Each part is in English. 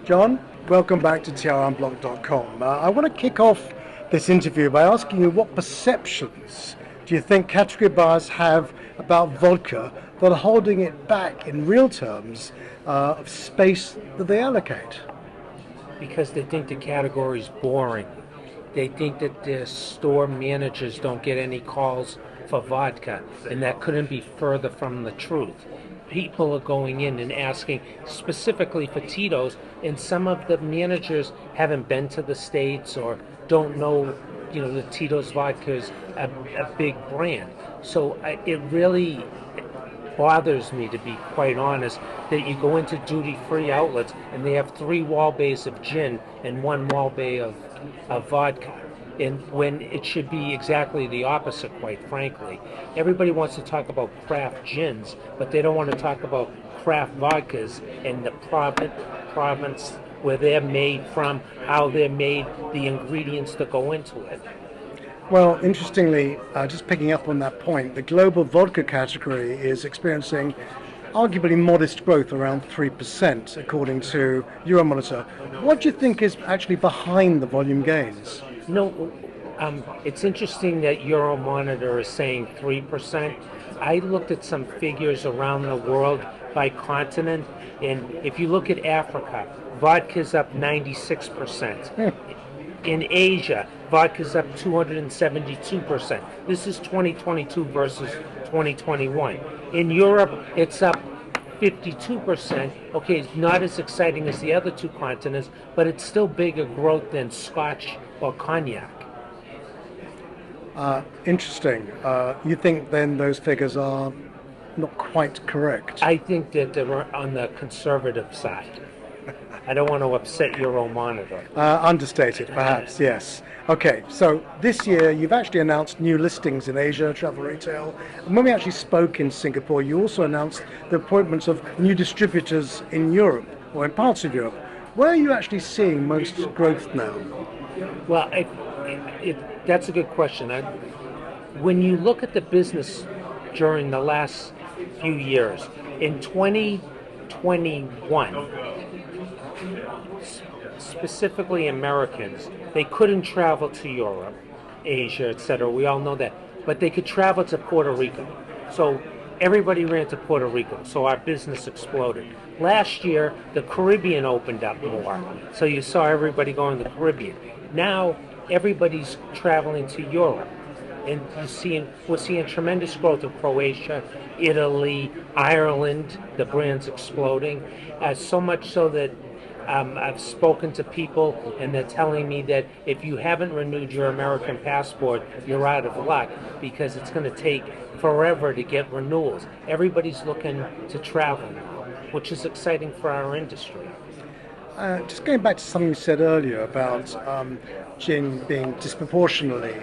John, welcome back to TRunblocked.com. I want to kick off this interview by asking you what perceptions do you think category buyers have about vodka that are holding it back in real terms of space that they allocate? Because they think the category is boring. They think that the store managers don't get any calls for vodka, and that couldn't be further from the truth. People are going in and asking specifically for Tito's, and some of the managers haven't been to the States or don't know, the Tito's vodka is a big brand. So it really bothers me, to be quite honest, that you go into duty-free outlets and they have 3 wall bays of gin and 1 wall bay of vodka. And when it should be exactly the opposite, quite frankly. Everybody wants to talk about craft gins, but they don't want to talk about craft vodkas and the province where they're made from, how they're made, the ingredients that go into it. Well, interestingly, just picking up on that point, the global vodka category is experiencing arguably modest growth, around 3%, according to Euromonitor. What do you think is actually behind the volume gains? It's interesting that Euromonitor is saying 3%. I looked at some figures around the world by continent, and if you look at Africa, vodka's up 96%. In Asia, vodka's up 272%. This is 2022 versus 2021. In Europe, it's up 52%. Okay, it's not as exciting as the other 2 continents, but it's still bigger growth than Scotch or cognac. Interesting. You think then those figures are not quite correct? I think that they're on the conservative side. I don't want to upset Euromonitor. Understated, perhaps, yes. Okay, so this year you've actually announced new listings in Asia, travel retail. And when we actually spoke in Singapore, you also announced the appointments of new distributors in Europe, or in parts of Europe. Where are you actually seeing most growth now? Well, that's a good question. When you look at the business during the last few years, in 2021, specifically Americans, they couldn't travel to Europe, Asia, etc. We all know that. But they could travel to Puerto Rico. So everybody ran to Puerto Rico. So our business exploded. Last year, the Caribbean opened up more. So you saw everybody going to the Caribbean. Now, everybody's traveling to Europe. And we're seeing tremendous growth in Croatia, Italy, Ireland. The brand's exploding. So much so that I've spoken to people, and they're telling me that if you haven't renewed your American passport, you're out of luck because it's going to take forever to get renewals. Everybody's looking to travel now, which is exciting for our industry. Just going back to something you said earlier about gin being disproportionately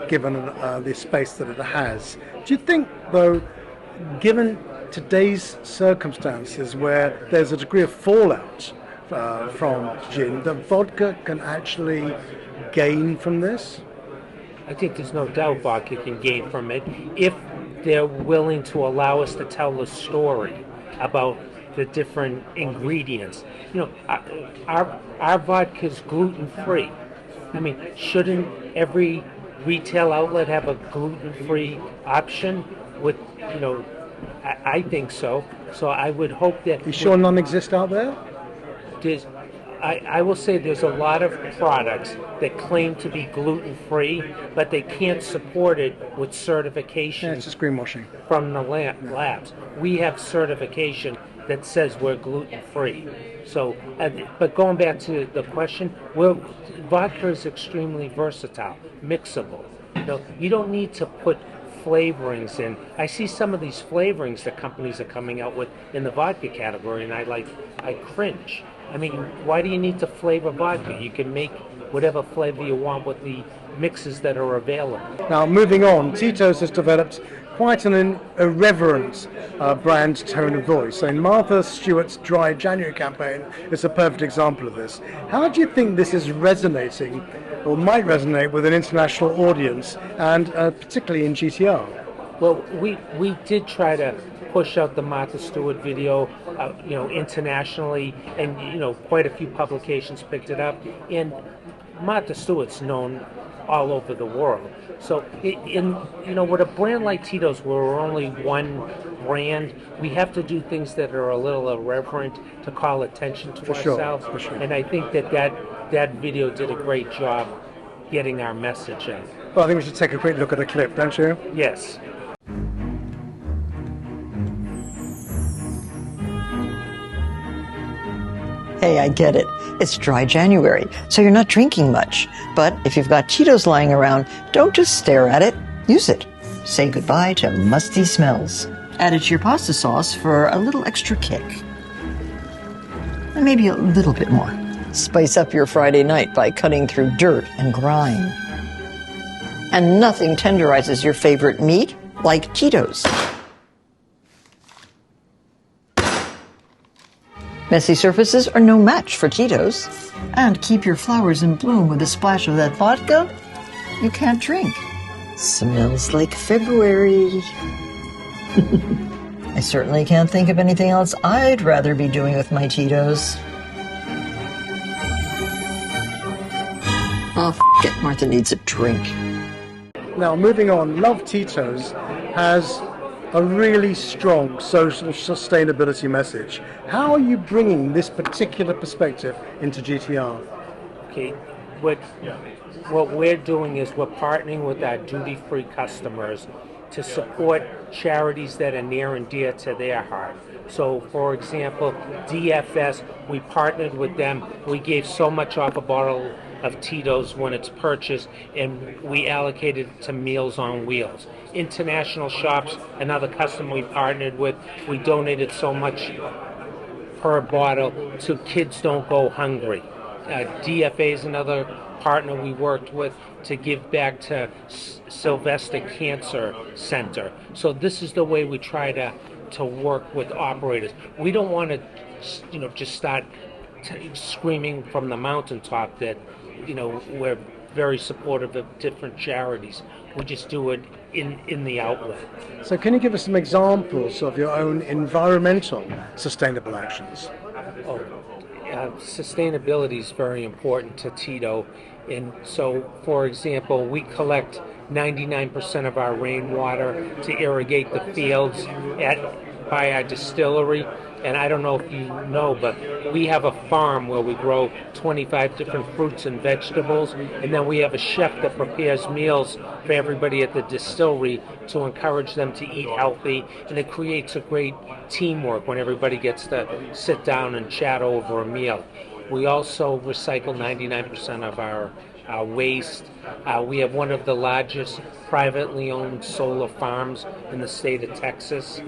given the space that it has. Do you think, though, given today's circumstances where there's a degree of fallout from gin, that vodka can actually gain from this? I think there's no doubt vodka can gain from it if they're willing to allow us to tell the story about the different ingredients. Our vodka is gluten-free. I mean, shouldn't every retail outlet have a gluten-free option? I think so. So I would hope that. You sure none exist out there? I will say there's a lot of products that claim to be gluten-free, but they can't support it with certification. Yeah, it's just greenwashing. From the labs. We have certification that says we're gluten-free. So, but going back to the question, vodka is extremely versatile, mixable. You don't need to put flavorings in. I see some of these flavorings that companies are coming out with in the vodka category, and I cringe. I mean, why do you need to flavor vodka? You can make whatever flavor you want with the mixes that are available. Now, moving on, Tito's has developed quite an irreverent brand tone of voice. So in Martha Stewart's Dry January campaign is a perfect example of this. How do you think this is resonating, or might resonate, with an international audience, and particularly in GTR? Well, we did try to push out the Martha Stewart video, internationally, and quite a few publications picked it up. And Martha Stewart's known all over the world. So, with a brand like Tito's, where we're only one brand, we have to do things that are a little irreverent to call attention to ourselves. For sure. And I think that video did a great job getting our message out. Well, I think we should take a quick look at a clip, don't you? Yes. Hey, I get it. It's dry January, so you're not drinking much. But if you've got Tito's lying around, don't just stare at it. Use it. Say goodbye to musty smells. Add it to your pasta sauce for a little extra kick. And maybe a little bit more. Spice up your Friday night by cutting through dirt and grime. And nothing tenderizes your favorite meat like Tito's. Messy surfaces are no match for Tito's. And keep your flowers in bloom with a splash of that vodka you can't drink. Smells like February. I certainly can't think of anything else I'd rather be doing with my Tito's. Oh, f*** it, Martha needs a drink. Now, moving on, Love Tito's has a really strong social sustainability message. How are you bringing this particular perspective into GTR? Okay, what we're doing is we're partnering with our duty-free customers to support charities that are near and dear to their heart. So, for example, DFS, we partnered with them. We gave so much off a bottle of Tito's when it's purchased, and we allocated it to Meals on Wheels. International Shops, another customer we partnered with, we donated so much per bottle to Kids Don't Go Hungry. DFA is another partner we worked with to give back to Sylvester Cancer Center. So this is the way we try to work with operators. We don't want to, just start screaming from the mountaintop that, we're very supportive of different charities. We just do it in the outlet. So can you give us some examples of your own environmental sustainable actions? Sustainability is very important to Tito. And so, for example, we collect 99% of our rainwater to irrigate the fields by our distillery. And I don't know if you know, but we have a farm where we grow 25 different fruits and vegetables. And then we have a chef that prepares meals for everybody at the distillery to encourage them to eat healthy. And it creates a great teamwork when everybody gets to sit down and chat over a meal. We also recycle 99% of our waste. We have one of the largest privately owned solar farms in the state of Texas.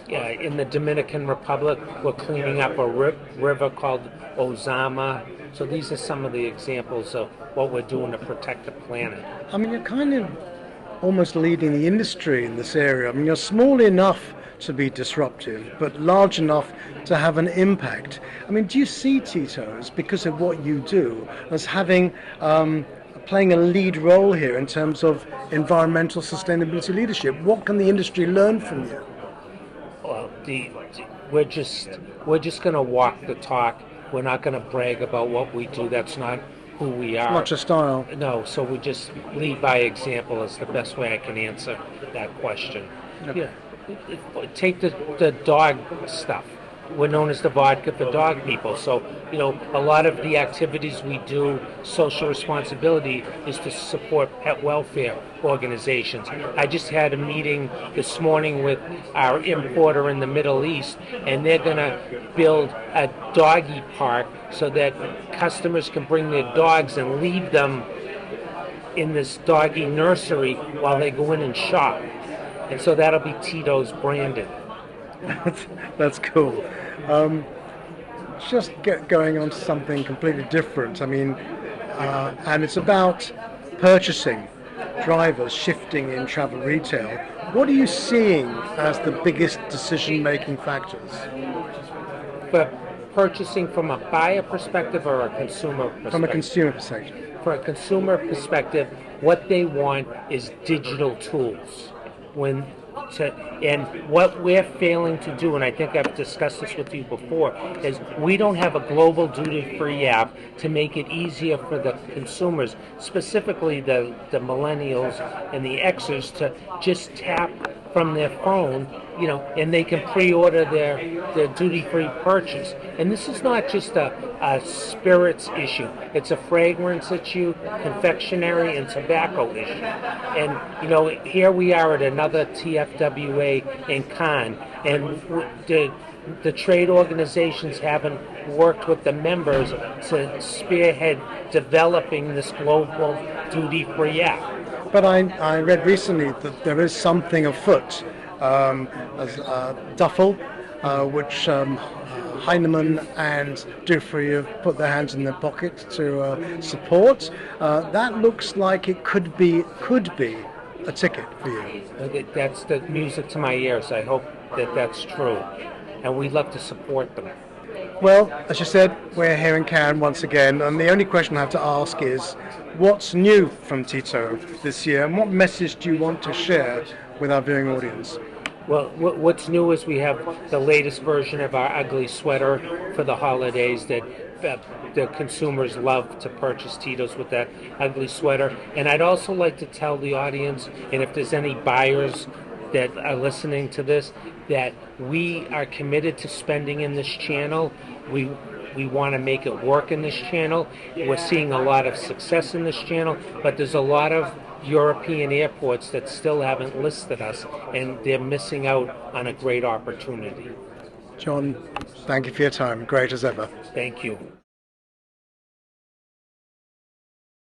In the Dominican Republic, we're cleaning up a river called Ozama. So these are some of the examples of what we're doing to protect the planet. I mean, you're kind of almost leading the industry in this area. I mean, you're small enough to be disruptive, but large enough to have an impact. I mean, do you see Tito's, because of what you do, as having playing a lead role here in terms of environmental sustainability leadership? What can the industry learn from you? Well, we're just going to walk the talk. We're not going to brag about what we do. That's not who we are. It's not your style. No, so we just lead by example is the best way I can answer that question. Okay. Yeah. Take the dog stuff. We're known as the vodka for dog people. So, a lot of the activities we do, social responsibility, is to support pet welfare organizations. I just had a meeting this morning with our importer in the Middle East, and they're going to build a doggy park so that customers can bring their dogs and leave them in this doggy nursery while they go in and shop. And so that'll be Tito's branded. That's cool. Just going on to something completely different. I mean, and it's about purchasing, drivers shifting in travel retail. What are you seeing as the biggest decision-making factors? But purchasing from a buyer perspective or a consumer perspective? From a consumer perspective. For a consumer perspective, what they want is digital tools. When And what we're failing to do, and I think I've discussed this with you before, is we don't have a global duty-free app to make it easier for the consumers, specifically the millennials and the Xers, to just tap from their phone, and they can pre-order their duty-free purchase. And this is not just a spirits issue. It's a fragrance issue, confectionery, and tobacco issue. And, here we are at another TFWA in Cannes, and the trade organizations haven't worked with the members to spearhead developing this global duty-free app. But I read recently that there is something afoot, as Duffel, which Heinemann and Dufry have put their hands in their pockets to support. That looks like it could be a ticket for you. That's the music to my ears. I hope that that's true, and we'd love to support them. Well, as you said, we're here in Cannes once again, and the only question I have to ask is, what's new from Tito this year, and what message do you want to share with our viewing audience? Well, what's new is we have the latest version of our ugly sweater for the holidays that the consumers love to purchase Tito's with that ugly sweater. And I'd also like to tell the audience, and if there's any buyers that are listening to this, that we are committed to spending in this channel. We want to make it work in this channel. We're seeing a lot of success in this channel, but there's a lot of European airports that still haven't listed us, and they're missing out on a great opportunity. John, thank you for your time. Great as ever. Thank you.